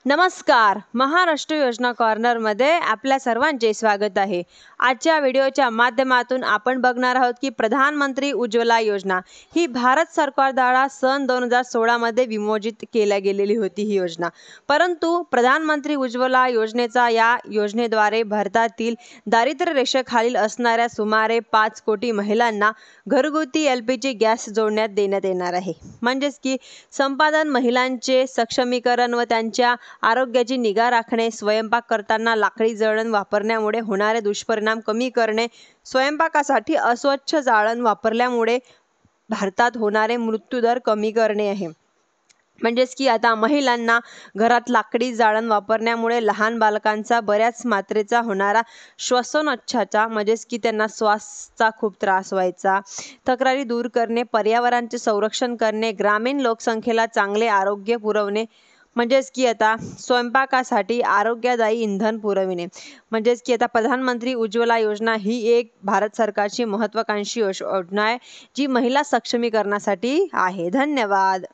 नमस्कार. महाराष्ट्र योजना कॉर्नरमध्ये आपल्या सर्वांचे स्वागत आहे. आजच्या व्हिडिओच्या माध्यमातून आपण बघणार आहोत की प्रधानमंत्री उज्ज्वला योजना ही भारत सरकारद्वारा सन 2016 मध्ये विमोचित केल्या गेलेली होती ही योजना. परंतु प्रधानमंत्री उज्ज्वला योजनेचा या योजनेद्वारे भारतातील दारिद्र्य रेषेखालील असणाऱ्या सुमारे 5 कोटी महिलांना घरगुती LPG गॅस जोडण्यात देण्यात येणार आहे. म्हणजेच की संपादन महिलांचे सक्षमीकरण व त्यांच्या आरोग्याची निगा राखणे, स्वयंपाक करताना लाकडी जळण वापरण्यामुळे होणारे दुष्परिणाम कमी करणे, स्वयंपाकासाठी अस्वच्छ जाळण वापरल्यामुळे भारतात होणारे मृत्यूदर कमी करणे आहे. म्हणजेच की आता महिलांना घरात लाकडी जाळण वापरण्यामुळे लहान बालकांचा बऱ्याच मात्रेचा होणारा श्वसनोच्छवासाचा म्हणजेच की त्यांना श्वासचा खूप त्रास व्हायचा, तक्रारी दूर करणे, पर्यावरणाचे संरक्षण करणे, ग्रामीण लोकसंख्येला चांगले आरोग्य पुरवणे, म्हणजेच की आता स्वयंपाकासाठी आरोग्यदायी इंधन पुरविणे. म्हणजेच की आता प्रधानमंत्री उज्ज्वला योजना ही एक भारत सरकारची महत्त्वाकांक्षी योजना आहे जी महिला सक्षमीकरणासाठी आहे. धन्यवाद.